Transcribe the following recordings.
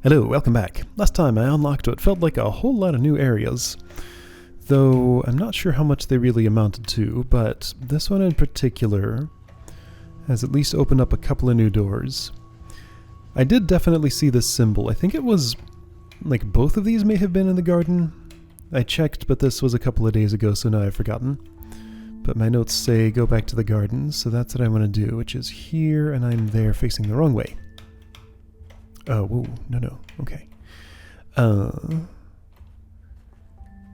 Hello, welcome back. Last time I unlocked what felt like a whole lot of new areas, though I'm not sure how much they really amounted to, but this one in particular has at least opened up a couple of new doors. I did definitely see this symbol. I think it was, like, both of these may have been in the garden. I checked, but this was a couple of days ago, so now I've forgotten. But my notes say go back to the garden, so that's what I want to do, which is here, and I'm there facing the wrong way. Oh, whoa, no, okay.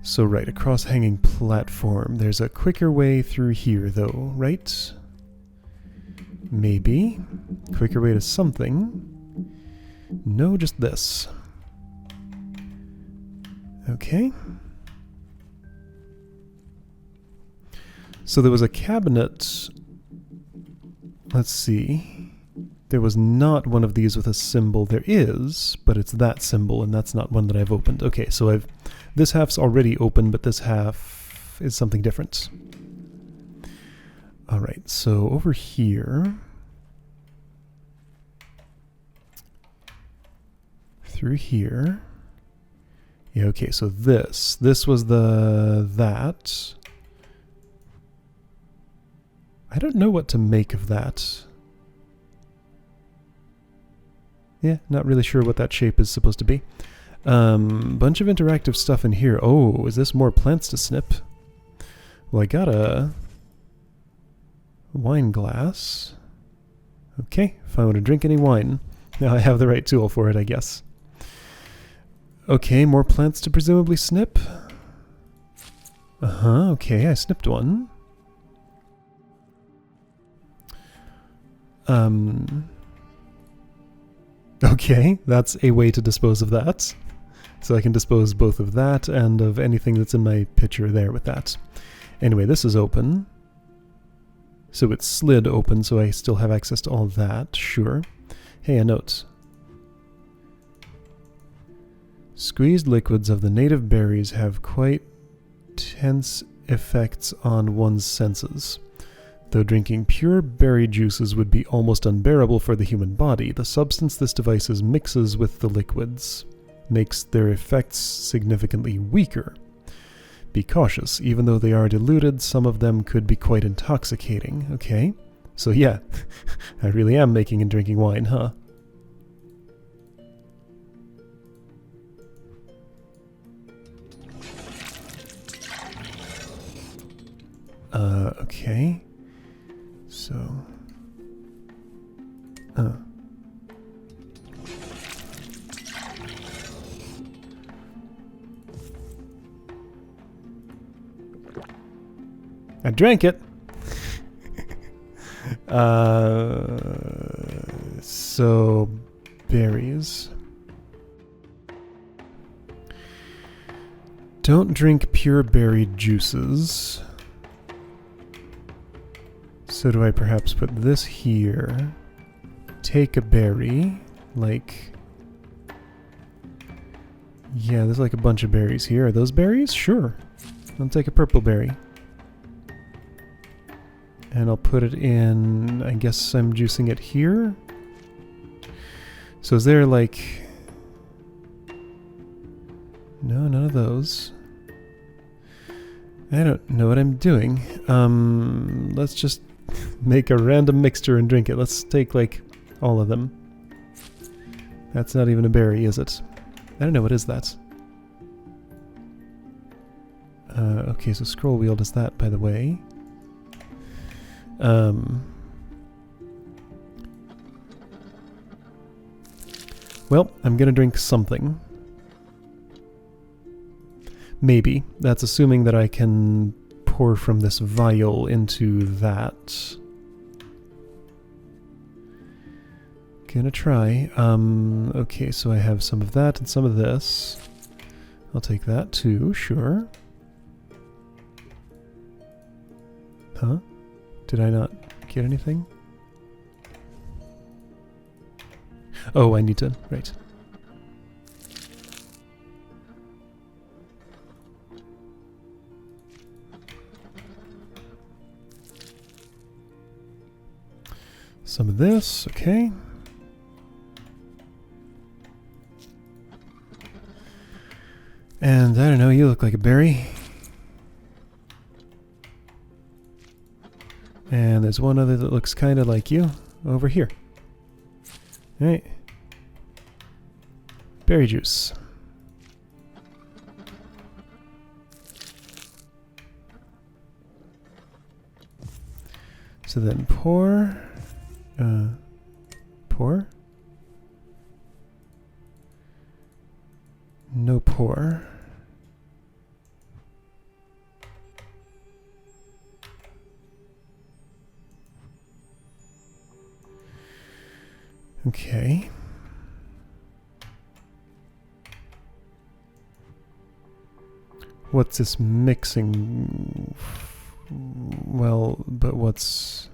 So right, across hanging platform. There's a quicker way through here, though, right? Maybe. Quicker way to something. No, just this. Okay. So there was a cabinet. Let's see. There was not one of these with a symbol. There is, but it's that symbol, and that's not one that I've opened. Okay, so this half's already open, but this half is something different. All right, so over here, through here. Yeah, okay, so this was that. I don't know what to make of that. Yeah, not really sure what that shape is supposed to be. Bunch of interactive stuff in here. Oh, is this more plants to snip? Well, I got a wine glass. Okay, if I want to drink any wine. Now I have the right tool for it, I guess. Okay, more plants to presumably snip. Uh-huh, okay, I snipped one. Okay, that's a way to dispose of that. So I can dispose both of that and of anything that's in my pitcher there with that. Anyway, this is open. So it's slid open, so I still have access to all that, sure. Hey, a note. Squeezed liquids of the native berries have quite tense effects on one's senses. Though drinking pure berry juices would be almost unbearable for the human body, the substance this device mixes with the liquids makes their effects significantly weaker. Be cautious, even though they are diluted, some of them could be quite intoxicating. Okay, so yeah, I really am making and drinking wine, huh? Okay. So, I drank it. So berries. Don't drink pure berry juices. So do I perhaps put this here, take a berry, like, yeah, there's like a bunch of berries here. Are those berries? Sure. I'll take a purple berry. And I'll put it in, I guess I'm juicing it here. So is there like, no, none of those. I don't know what I'm doing. Let's just make a random mixture and drink it. Let's take, like, all of them. That's not even a berry, is it? I don't know, what is that? Okay, so scroll wheel does that, by the way. Well, I'm gonna drink something. Maybe. That's assuming that I can pour from this vial into that. Gonna try. Okay, so I have some of that and some of this. I'll take that too, sure. Huh? Did I not get anything? Oh, I need to, right. Some of this, okay. And I don't know, you look like a berry. And there's one other that looks kind of like you over here. Alright. Berry juice. So then pour. Pour? No pour. Okay. What's this mixing? Well, but what's...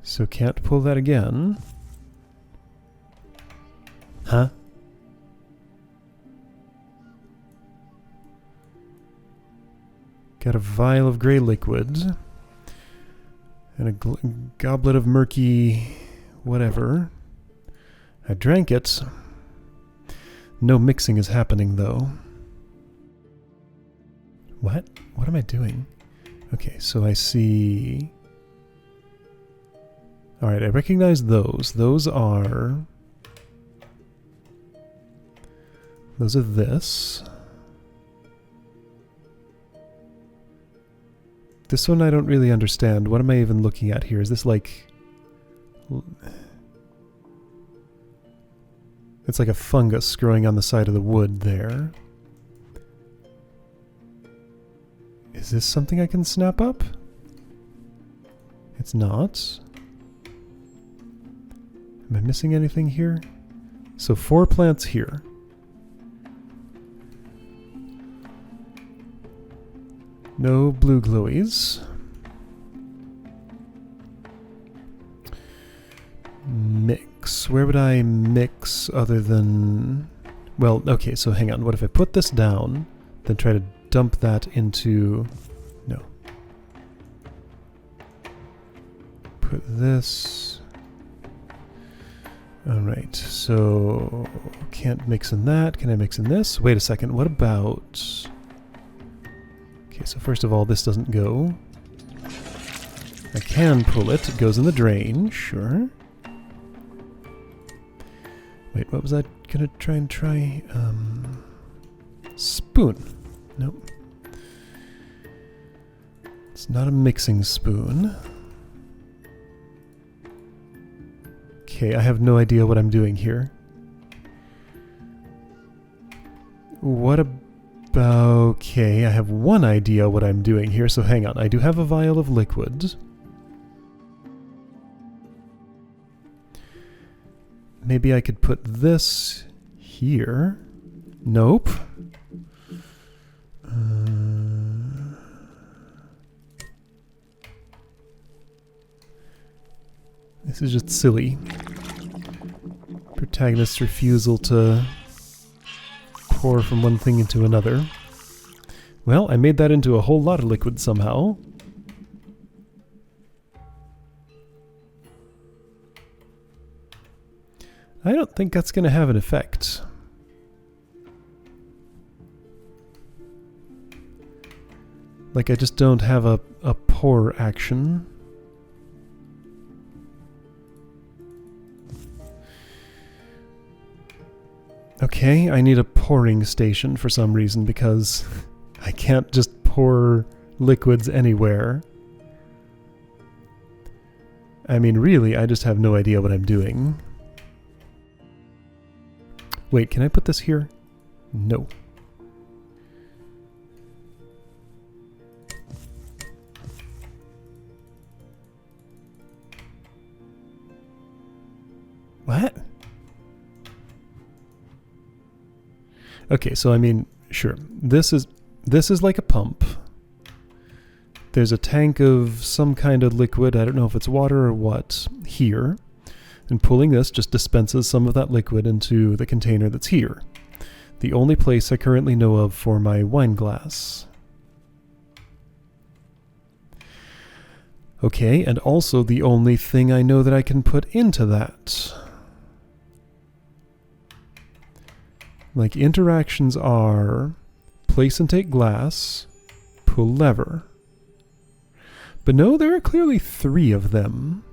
So can't pull that again. Huh? Got a vial of gray liquid. And a goblet of murky whatever. I drank it. No mixing is happening though. What? What am I doing? Okay, so I see... Alright, I recognize those. Those are this. This one I don't really understand. What am I even looking at here? Is this like... It's like a fungus growing on the side of the wood there. Is this something I can snap up? It's not. Am I missing anything here? So 4 plants here. No blue glowies. Mix. Where would I mix other than... Well, okay, so hang on. What if I put this down, then try to dump that into... No. Put this... Alright, so can't mix in that. Can I mix in this? Wait a second, what about... Okay, so first of all, this doesn't go. I can pull it. It goes in the drain, sure. Wait, what was I gonna try? Spoon. Nope. It's not a mixing spoon. Okay, I have no idea what I'm doing here. What about... Okay, I have one idea what I'm doing here, so hang on. I do have a vial of liquid. Maybe I could put this here. Nope. This is just silly. Protagonist's refusal to pour from one thing into another. Well, I made that into a whole lot of liquid somehow. I don't think that's going to have an effect. Like, I just don't have a pour action. Okay, I need a pouring station for some reason because I can't just pour liquids anywhere. I mean, really, I just have no idea what I'm doing. Wait, can I put this here? No. What? Okay, so I mean, sure. This is like a pump. There's a tank of some kind of liquid, I don't know if it's water or what, here. And pulling this just dispenses some of that liquid into the container that's here. The only place I currently know of for my wine glass. Okay, and also the only thing I know that I can put into that. Like, interactions are place and take glass, pull lever. But no, there are clearly 3 of them.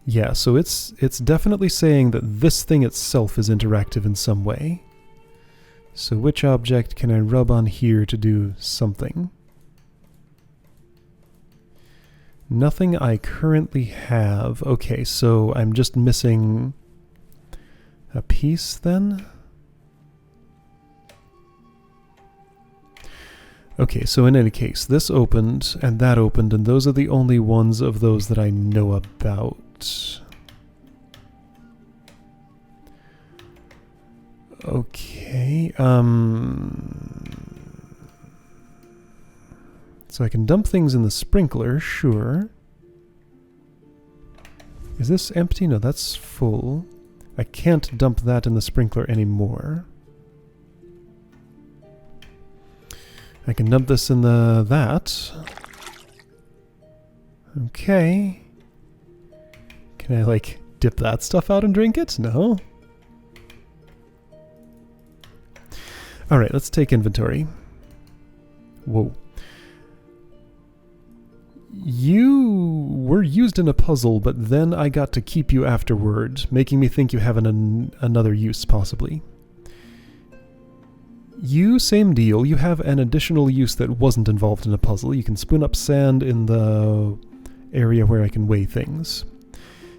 Yeah, so it's definitely saying that this thing itself is interactive in some way. So which object can I rub on here to do something? Nothing I currently have. Okay, so I'm just missing a piece then? Okay, so in any case, this opened and that opened, and those are the only ones of those that I know about. Okay, so I can dump things in the sprinkler, sure. Is this empty? No, that's full. I can't dump that in the sprinkler anymore. I can dump this in that. Okay. Can I, like, dip that stuff out and drink it? No. Alright, let's take inventory. Whoa. You were used in a puzzle, but then I got to keep you afterward, making me think you have another use, possibly. You, same deal. You have an additional use that wasn't involved in a puzzle. You can spoon up sand in the area where I can weigh things.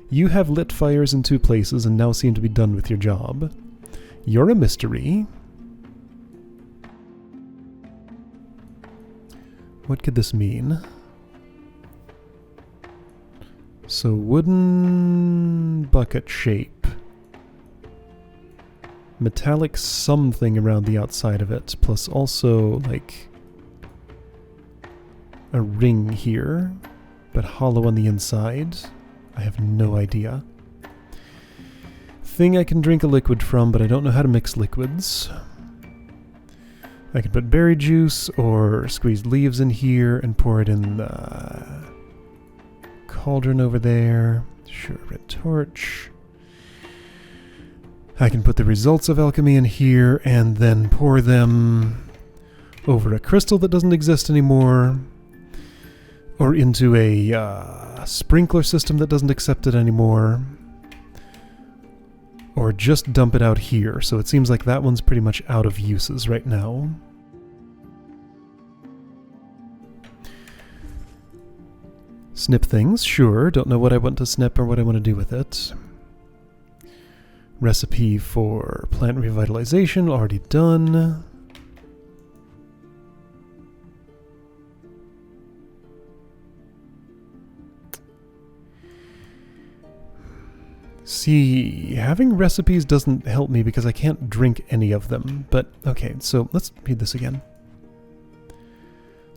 You have lit fires in 2 places and now seem to be done with your job. You're a mystery. What could this mean? So, wooden bucket shape. Metallic something around the outside of it, plus also, like, a ring here, but hollow on the inside. I have no idea. Thing I can drink a liquid from, but I don't know how to mix liquids. I can put berry juice or squeezed leaves in here and pour it in the cauldron over there. Sure, red torch. I can put the results of alchemy in here and then pour them over a crystal that doesn't exist anymore, or into a sprinkler system that doesn't accept it anymore, or just dump it out here. So it seems like that one's pretty much out of uses right now. Snip things, sure. Don't know what I want to snip or what I want to do with it. Recipe for plant revitalization, already done. See, having recipes doesn't help me because I can't drink any of them. But, okay, so let's read this again.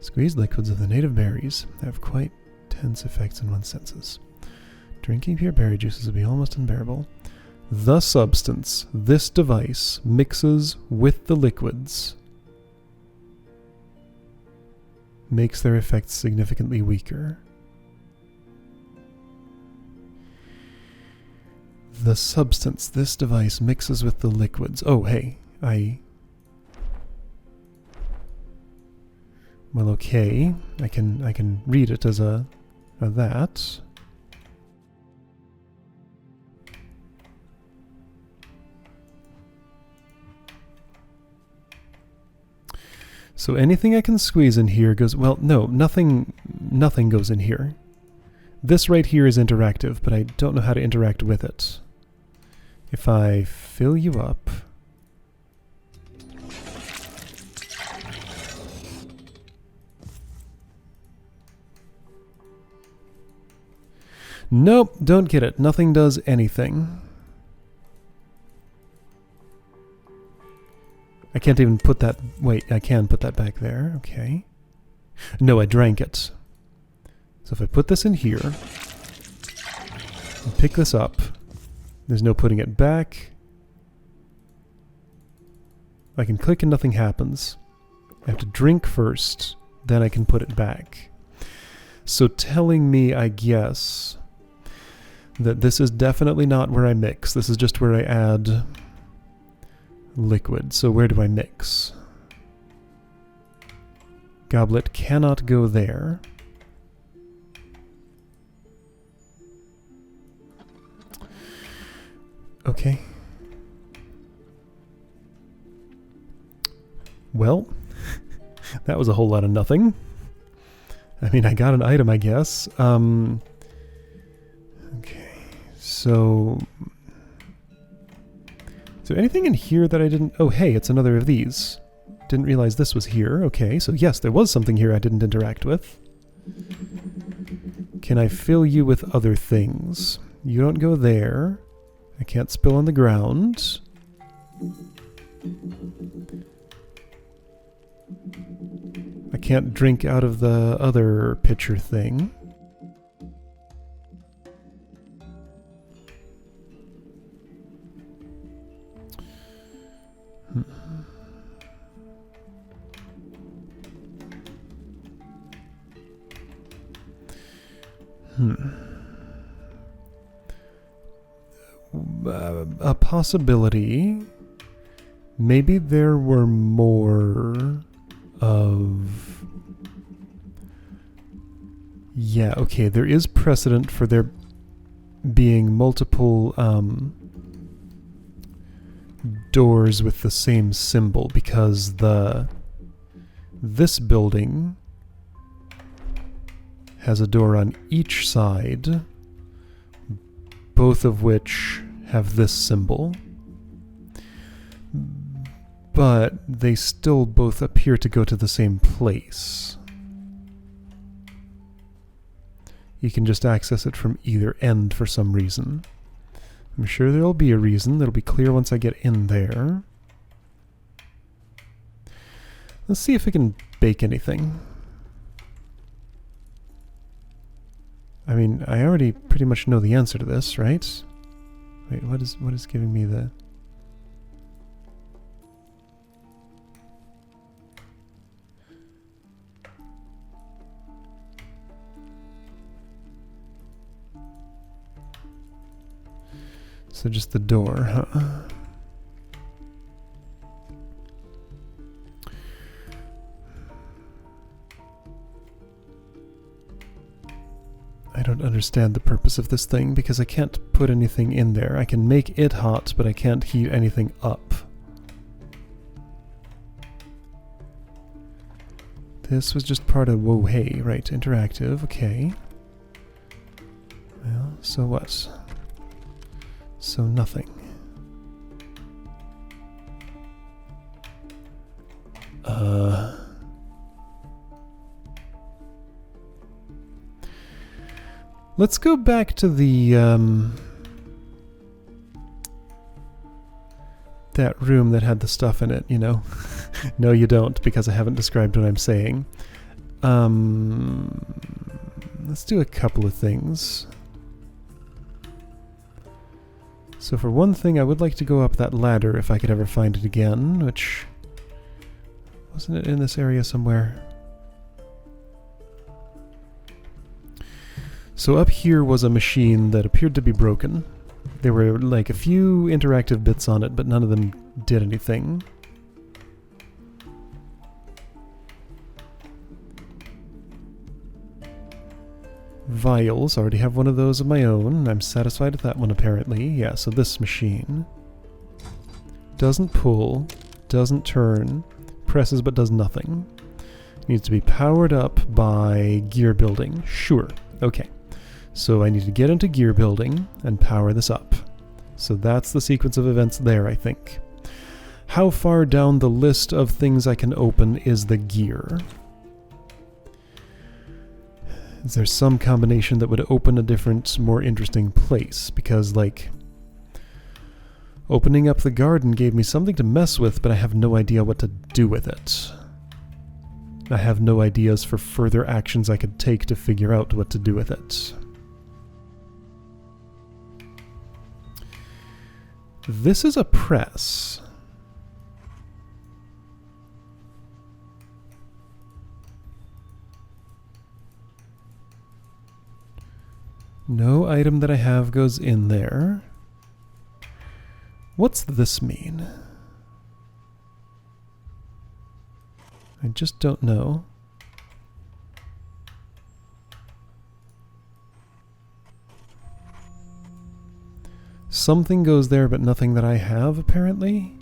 Squeezed liquids of the native berries have quite tense effects in one's senses. Drinking pure berry juices would be almost unbearable. The substance, this device, mixes with the liquids, makes their effects significantly weaker. The substance, this device, mixes with the liquids. Oh, hey, well, okay, I can read it as a that. So anything I can squeeze in here goes, well, no, nothing goes in here. This right here is interactive, but I don't know how to interact with it. If I fill you up... Nope, don't get it. Nothing does anything. I can't even put that... Wait, I can put that back there. Okay. No, I drank it. So if I put this in here, and pick this up, There's no putting it back. I can click and nothing happens. I have to drink first, then I can put it back. So telling me, I guess, that this is definitely not where I mix. This is just where I add liquid. So where do I mix? Goblet cannot go there. Okay. Well, that was a whole lot of nothing. I mean, I got an item, I guess. Okay, so... Is there anything in here that I didn't... Oh, hey, it's another of these. Didn't realize this was here. Okay, so yes, there was something here I didn't interact with. Can I fill you with other things? You don't go there. I can't spill on the ground. I can't drink out of the other pitcher thing. A possibility. Maybe there were more of... Yeah, okay, there is precedent for there being multiple doors with the same symbol, because this building has a door on each side, both of which have this symbol. But they still both appear to go to the same place. You can just access it from either end for some reason. I'm sure there'll be a reason that'll be clear once I get in there. Let's see if we can bake anything. I mean, I already pretty much know the answer to this, right? Wait, what is giving me the... So just the door, huh? I don't understand the purpose of this thing because I can't put anything in there. I can make it hot, but I can't heat anything up. This was just part of... Whoa, hey, right, interactive, okay. Well, so what? So nothing. Let's go back to the, that room that had the stuff in it, you know? No, you don't, because I haven't described what I'm saying. Let's do a couple of things. So for one thing, I would like to go up that ladder if I could ever find it again, which... Wasn't it in this area somewhere? So up here was a machine that appeared to be broken. There were like a few interactive bits on it, but none of them did anything. Vials, already have one of those of my own. I'm satisfied with that one apparently. Yeah, so this machine doesn't pull, doesn't turn, presses but does nothing. Needs to be powered up by gear building. Sure, okay. So I need to get into gear building and power this up. So that's the sequence of events there, I think. How far down the list of things I can open is the gear? Is there some combination that would open a different, more interesting place? Because, like, opening up the garden gave me something to mess with, but I have no idea what to do with it. I have no ideas for further actions I could take to figure out what to do with it. This is a press. No item that I have goes in there. What's this mean? I just don't know. Something goes there, but nothing that I have, apparently.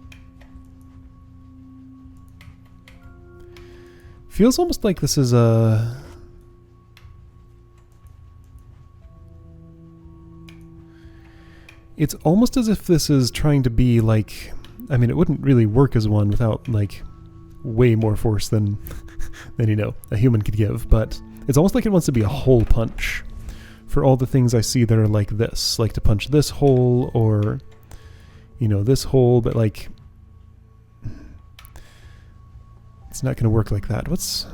Feels almost like this is a... It's almost as if this is trying to be like... I mean, it wouldn't really work as one without, like, way more force than, than, you know, a human could give, but it's almost like it wants to be a hole punch for all the things I see that are like this, like to punch this hole or, you know, this hole, but like, it's not going to work like that. What's...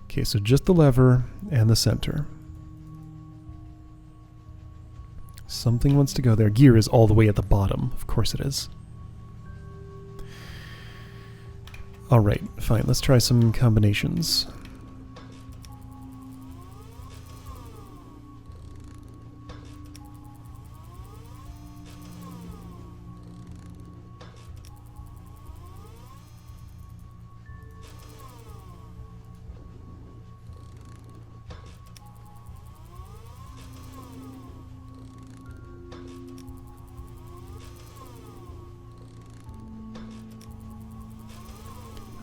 Okay, so just the lever and the center. Something wants to go there. Gear is all the way at the bottom. Of course it is. Alright, fine. Let's try some combinations.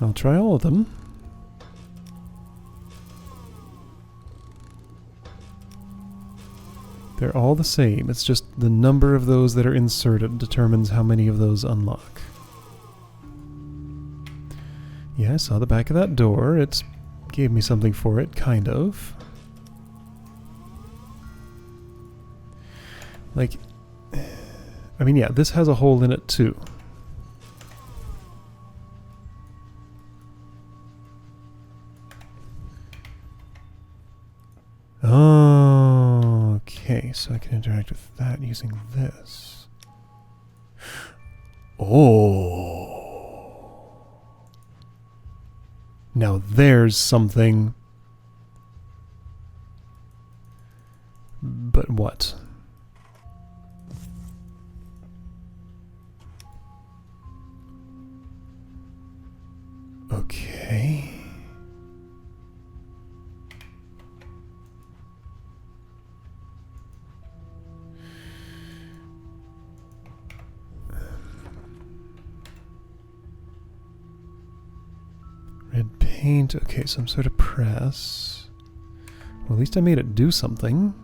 I'll try all of them. They're all the same. It's just the number of those that are inserted determines how many of those unlock. Yeah, I saw the back of that door. It gave me something for it, kind of. Like, I mean, yeah, this has a hole in it too. Oh, okay, so I can interact with that using this. Oh. Now there's something. But what? Okay. Red paint. Okay, some sort of press. Well, at least I made it do something.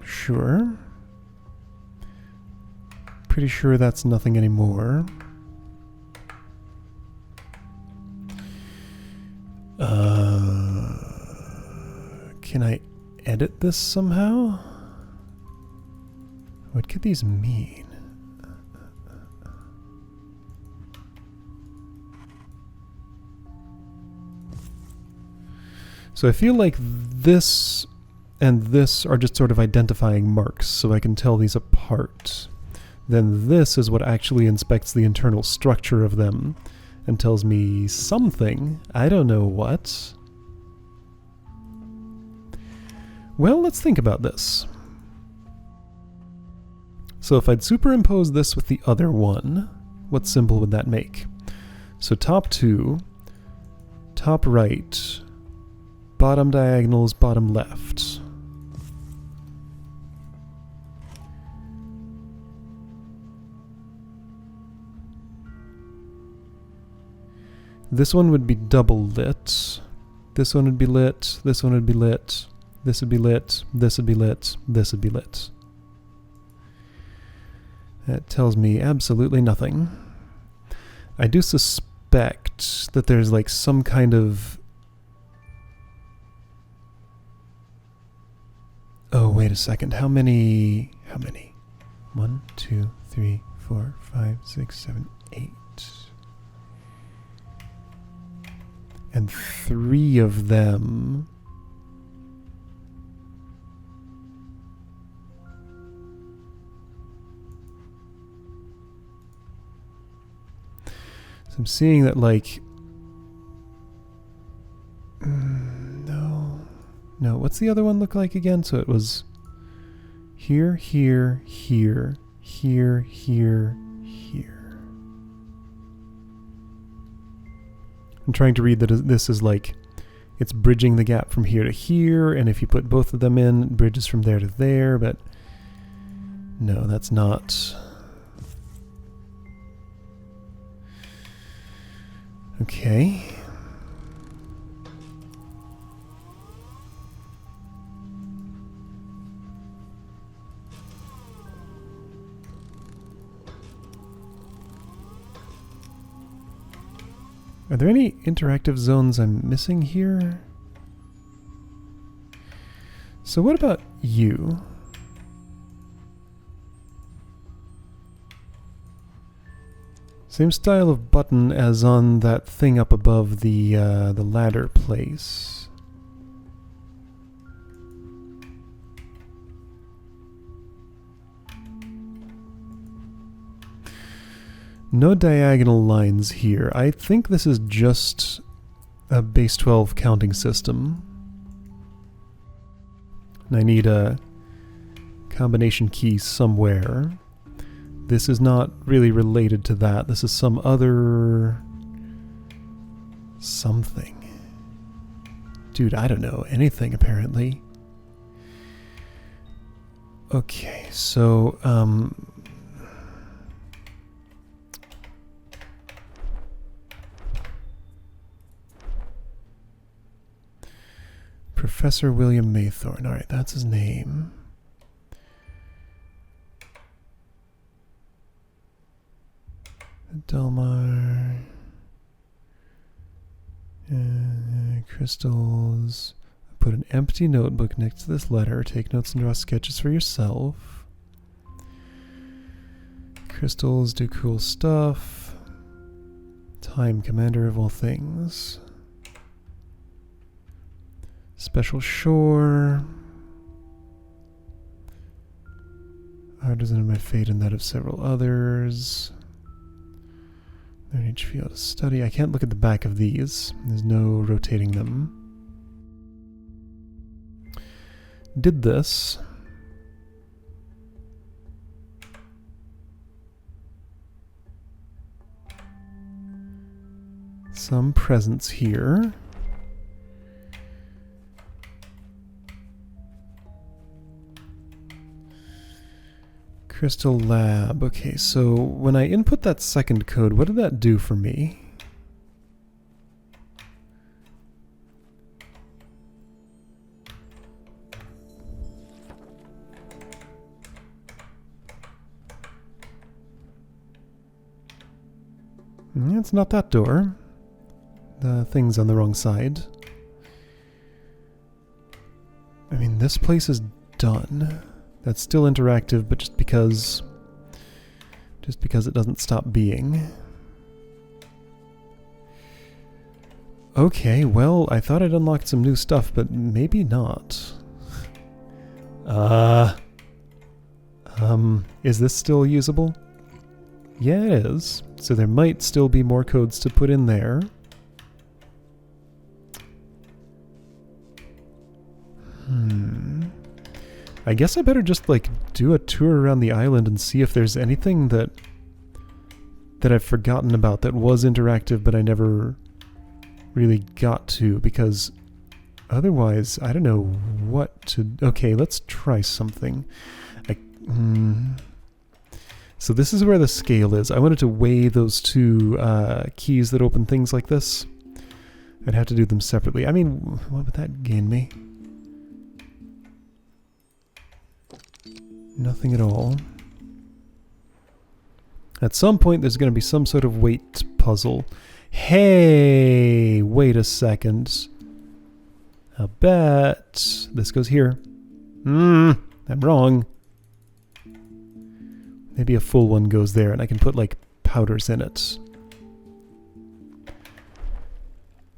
Sure. Pretty sure that's nothing anymore. Can I edit this somehow? What could these mean? So I feel like this and this are just sort of identifying marks, so I can tell these apart. Then this is what actually inspects the internal structure of them and tells me something. I don't know what. Well, let's think about this. So if I'd superimpose this with the other one, what symbol would that make? So top two, top right, bottom diagonals, bottom left. This one would be double lit. This one would be lit. This one would be lit. This would be lit. This would be lit. This would be lit. That tells me absolutely nothing. I do suspect that there's like some kind of Oh, wait a second. How many? 1, 2, 3, 4, 5, 6, 7, 8. And 3 of them. So I'm seeing that, like, no, what's the other one look like again? So it was here, here, here, here, here, here. I'm trying to read that this is like, it's bridging the gap from here to here, and if you put both of them in, it bridges from there to there, but no, that's not. Okay. Are there any interactive zones I'm missing here? So what about you? Same style of button as on that thing up above the ladder place. No diagonal lines here. I think this is just a base 12 counting system. And I need a combination key somewhere. This is not really related to that. This is some other something. Dude, I don't know anything apparently. Okay, so Professor William Maythorne. All right, that's his name. Delmar. Crystals. Put an empty notebook next to this letter. Take notes and draw sketches for yourself. Crystals do cool stuff. Time, commander of all things. Special shore. Artisan of my fate and that of several others. They're in each field of study. I can't look at the back of these. There's no rotating them. Did this. Some presents here. Crystal Lab. Okay, so when I input that second code, what did that do for me? It's not that door. The thing's on the wrong side. I mean, this place is done. That's still interactive, but just because it doesn't stop being. Okay, well, I thought I'd unlocked some new stuff, but maybe not. Is this still usable? Yeah, it is. So there might still be more codes to put in there. I guess I better just, like, do a tour around the island and see if there's anything that I've forgotten about that was interactive but I never really got to, because otherwise I don't know what to... Okay, let's try something. So this is where the scale is. I wanted to weigh those two keys that open things like this. I'd have to do them separately. I mean, what would that gain me? Nothing at all. At some point there's going to be some sort of weight puzzle. Hey, wait a second. I'll bet this goes here. I'm wrong. Maybe a full one goes there and I can put like powders in it.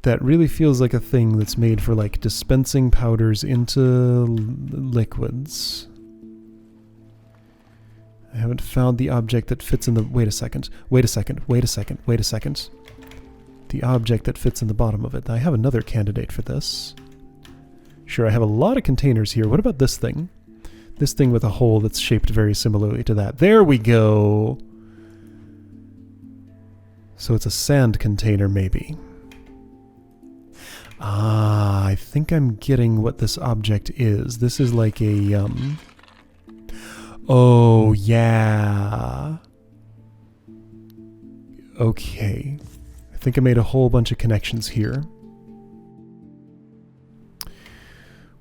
That really feels like a thing that's made for like dispensing powders into liquids. I haven't found the object that fits in the... Wait a second. Wait a second. Wait a second. Wait a second. The object that fits in the bottom of it. I have another candidate for this. Sure, I have a lot of containers here. What about this thing? This thing with a hole that's shaped very similarly to that. There we go! So it's a sand container, maybe. Ah, I think I'm getting what this object is. This is like a, Oh, yeah. Okay. I think I made a whole bunch of connections here.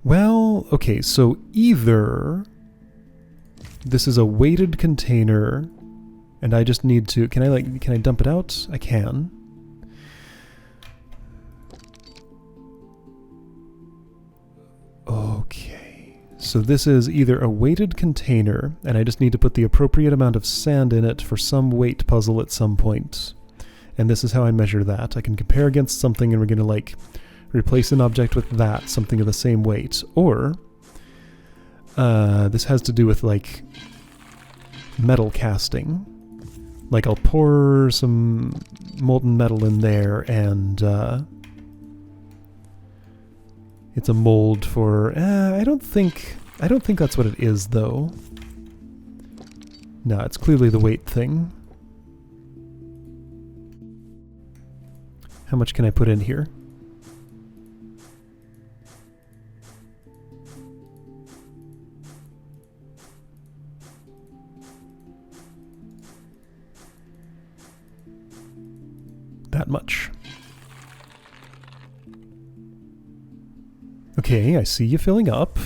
Well, okay, so either this is a weighted container and I just need to... Can I dump it out? I can. Okay. So this is either a weighted container, and I just need to put the appropriate amount of sand in it for some weight puzzle at some point. And this is how I measure that. I can compare against something and we're going to, like, replace an object with that, something of the same weight. Or, this has to do with, like, metal casting. Like, I'll pour some molten metal in there and, it's a mold for... I don't think that's what it is, though. No, it's clearly the weight thing. How much can I put in here? That much. Okay, I see you filling up.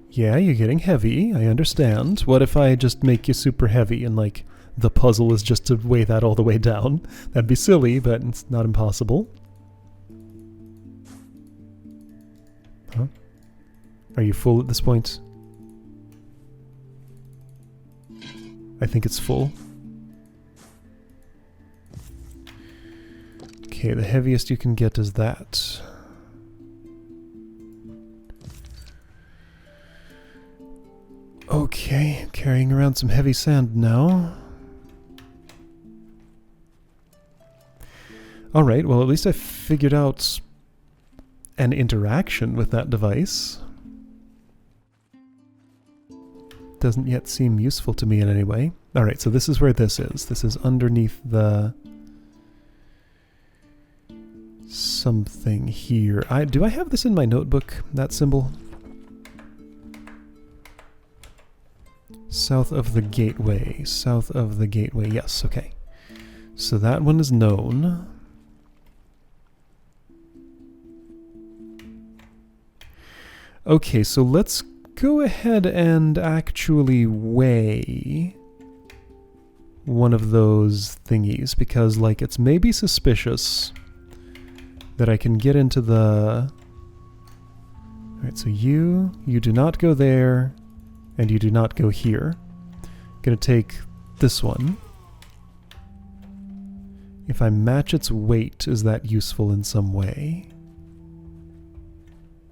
Yeah, you're getting heavy, I understand. What if I just make you super heavy and, like, the puzzle is just to weigh that all the way down? That'd be silly, but it's not impossible. Huh? Are you full at this point? I think it's full. Okay, the heaviest you can get is that. Okay, carrying around some heavy sand now. Alright, well at least I figured out an interaction with that device. Doesn't yet seem useful to me in any way. Alright, so this is where this is. This is underneath the... something here. Do I have this in my notebook, that symbol? South of the gateway. South of the gateway. Yes, okay. So that one is known. Okay, so let's go ahead and actually weigh one of those thingies, because, like, it's maybe suspicious that I can get into the... Alright, so you do not go there, and you do not go here. I'm gonna take this one. If I match its weight, is that useful in some way?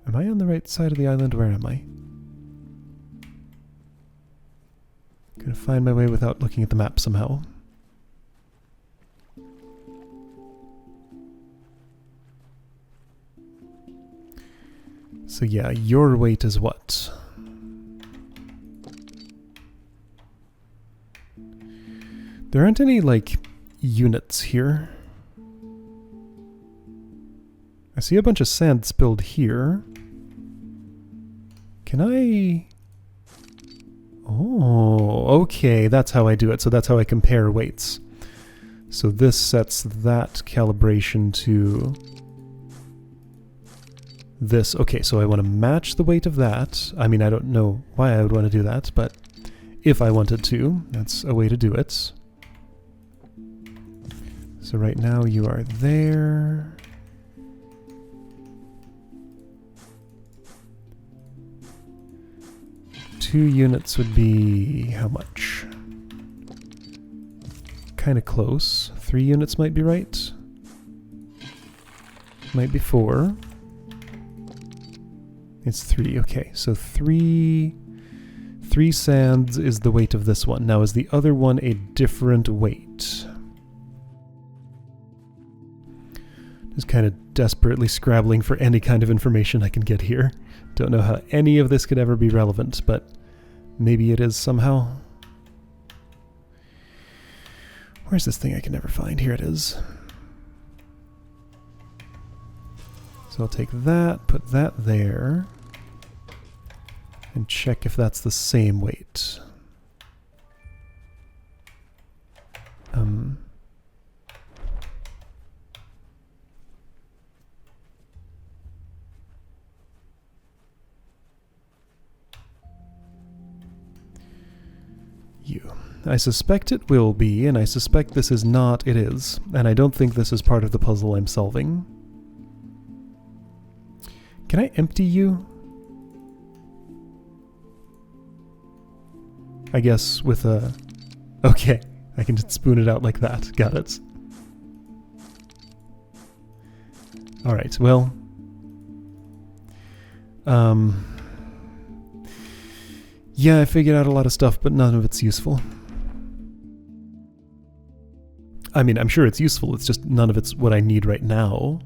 Am I on the right side of the island? Where am I? Gonna find my way without looking at the map somehow. So yeah, your weight is what? There aren't any, like, units here. I see a bunch of sand spilled here. Can I... Oh, okay, that's how I do it. So that's how I compare weights. So this sets that calibration to this. Okay, so I want to match the weight of that. I mean, I don't know why I would want to do that, but if I wanted to, that's a way to do it. So right now you are there. 2 units would be how much? Kind of close. 3 units might be right. Might be 4. It's 3. Okay, so 3 sands is the weight of this one. Now, is the other one a different weight? Just kind of desperately scrabbling for any kind of information I can get here. Don't know how any of this could ever be relevant, but maybe it is somehow. Where's this thing I can never find? Here it is. So I'll take that, put that there, and check if that's the same weight. I suspect it will be, and I suspect this is not. It is, and I don't think this is part of the puzzle I'm solving. Can I empty you? I guess with a... Okay, I can just spoon it out like that. Got it. Alright, well... Yeah, I figured out a lot of stuff, but none of it's useful. I mean, I'm sure it's useful, it's just none of it's what I need right now.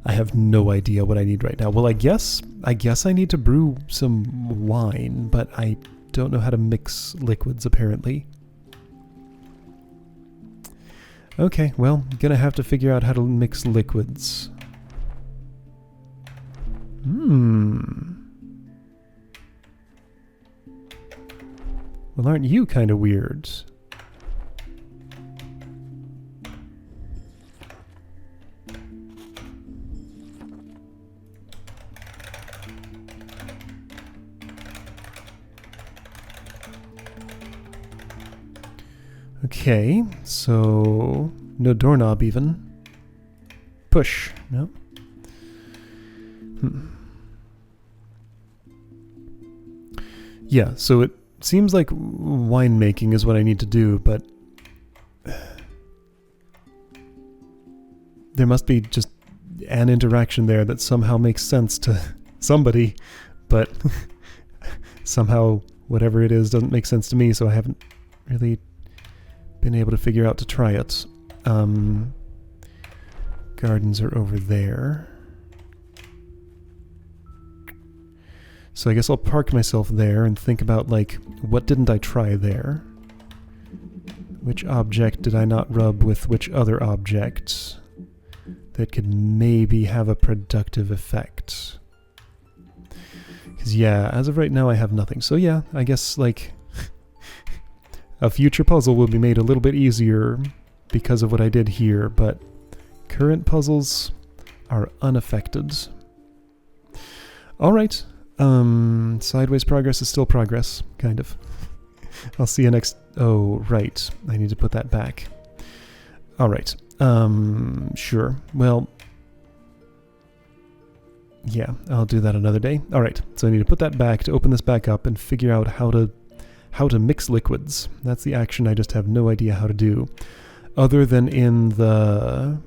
I have no idea what I need right now. Well, I guess I need to brew some wine, but I don't know how to mix liquids, apparently. Okay, well, gonna have to figure out how to mix liquids. Well, aren't you kind of weird? Okay, so no doorknob even. Push, no. Yeah, so it seems like winemaking is what I need to do, but there must be just an interaction there that somehow makes sense to somebody, but somehow whatever it is doesn't make sense to me, so I haven't really been able to figure out to try it. Gardens are over there. So I guess I'll park myself there and think about, like, what didn't I try there? Which object did I not rub with which other object that could maybe have a productive effect? Because, yeah, as of right now I have nothing. So yeah, I guess, like, a future puzzle will be made a little bit easier because of what I did here, but current puzzles are unaffected. Alright. Sideways progress is still progress, kind of. I'll see you next... Oh, right. I need to put that back. Alright. Sure. Well... Yeah, I'll do that another day. Alright, so I need to put that back to open this back up and figure out how to mix liquids. That's the action I just have no idea how to do. Other than in the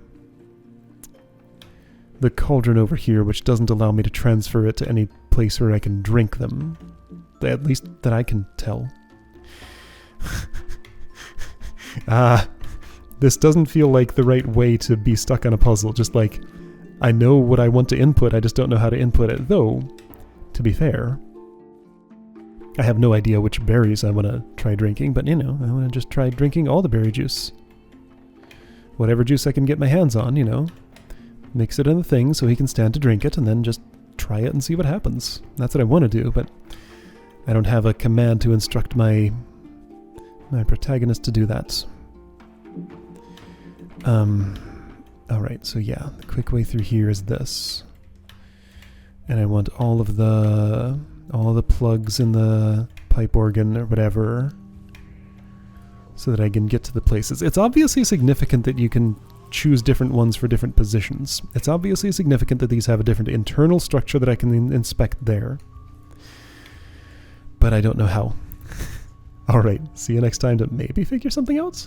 cauldron over here, which doesn't allow me to transfer it to any place where I can drink them. At least that I can tell. This doesn't feel like the right way to be stuck on a puzzle. Just like, I know what I want to input, I just don't know how to input it. Though, to be fair, I have no idea which berries I want to try drinking, but you know, I want to just try drinking all the berry juice. Whatever juice I can get my hands on, you know. Mix it in the thing so he can stand to drink it, and then just try it and see what happens. That's what I want to do, but I don't have a command to instruct my protagonist to do that. Alright, so yeah, the quick way through here is this. And I want all the plugs in the pipe organ or whatever so that I can get to the places. It's obviously significant that you can choose different ones for different positions. It's obviously significant that these have a different internal structure that I can inspect there. But but I don't know how. Alright, see you next time to maybe figure something out?